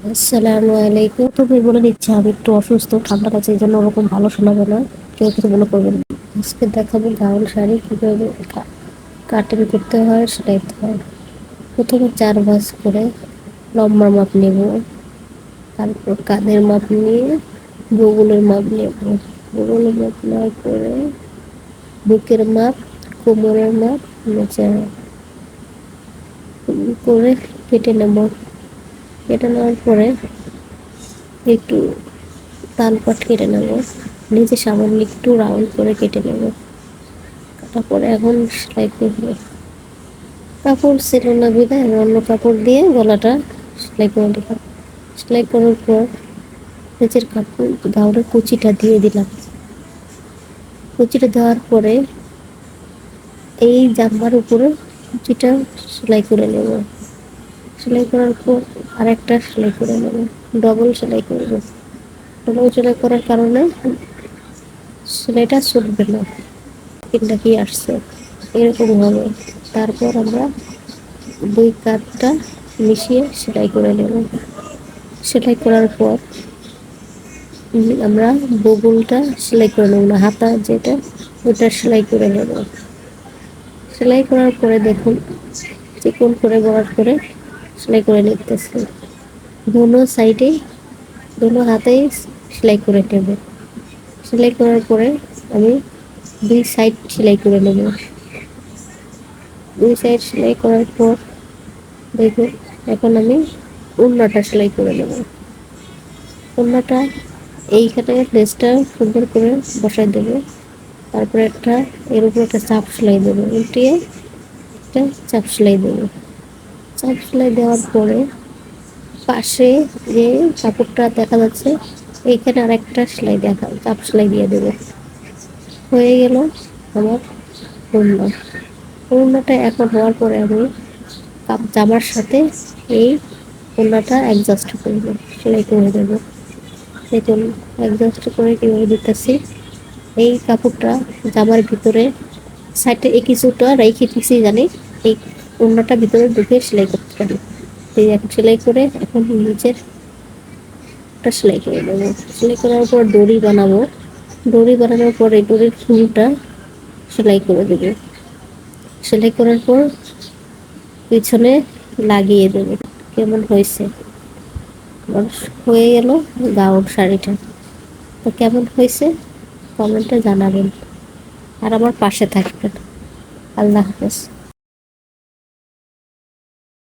আসসালামু আলাইকুম। তুমি বলে দিচ্ছি, আমি একটু অসুস্থ, ঠান্ডা লাগছে, এই জন্য ওরকম ভালো শোনাবে না। কেউ কিছু মনে করবেন না। আজকে দেখাবো গাউন শাড়ি কিভাবে কাটিং করতে হয়, সেটাইতে হয়। প্রথমে 4 ভাঁজ করে লম্বা মাপ নেব, তারপর কাঁধের মাপ নিয়ে বগলের মাপ নেব। বগলের মাপ নেওয়ার পরে বুকের মাপ, কোমরের মাপ নিচে করে কেটে নেব। কেটে নেওয়ার পরে একটু তালপাট কেটে নেব, নিচে সামান্য একটু রাউন্ড করে কেটে নেব। তারপরে এখন সেলাই করবো। কাপড় ছিল না বিধায় আমি অন্য কাপড় দিয়ে গলাটা সেলাই করে দিলাম। সেলাই করার পর নিচের কাপড় গাউনের কুচিটা দিয়ে দিলাম। কুচিটা দেওয়ার পরে এই জামার উপরে কুচিটা সেলাই করে নেব। সেলাই করার পর আরেকটা সেলাই করে নেব, ডবল সেলাই করব। ডবল সেলাই করার কারণে সেলাইটা ছুটবে না, তিনটা কি আসছে এরকম হবে। তারপর আমরা দুই কাঁধটা মিশিয়ে সেলাই করে নেব। সেলাই করার পর আমরা বগলটা সেলাই করে নেব, না হাতা যেটা ওটা সেলাই করে নেব। সেলাই করার পরে দেখুন চিকন করে বরাদ করে সেলাই করে নিতেছি। দোনো সাইডে, দোনো হাতেই সেলাই করে নেব। সেলাই করার পরে আমি দুই সাইড সেলাই করে নেব। দুই সাইড সেলাই করার পর দেখুন এখন আমি ওড়নাটা সেলাই করে নেব। ওড়নাটা এইখানে লেসটা সুন্দর করে বসাই দেবো। তারপরে এর উপরে একটা চাপ সেলাই দেবো, উল্টিয়ে একটা চাপ সেলাই দেবো। চাপ সেলাই দেওয়ার পরে পাশে যে কাপড়টা দেখা যাচ্ছে এইখানে আরেকটা সেলাই চাপ সেলাই দিয়ে দেবো। হয়ে গেল আমার ওড়না। ওড়নাটা এখন হওয়ার পরে আমি জামার সাথে এই ওড়নাটা অ্যাডজাস্ট করবো, সেলাই করে দেবো। দেখুন অ্যাডজাস্ট করে কীভাবে দিতেছি। এই কাপড়টা জামার ভিতরে সাইডে কিছুটা রেখে দিচ্ছি, জানি এই ওড়নাটা ভিতরে ঢুকে সেলাই করতে পারি। এই এখন সেলাই করে এখন নিচের সেলাই করে দেবো। সেলাই করার পর দড়ি বানাবো। দড়ি বানানোর পর এই দড়ির ফুলটা সেলাই করে দেবো। সেলাই করার পর পিছনে লাগিয়ে দেবো। কেমন হয়েছে? হয়ে গেল গাউন শাড়িটা। তো কেমন হয়েছে কমেন্টে জানাবেন, আর আমার পাশে থাকবেন। আল্লাহ হাফেজ।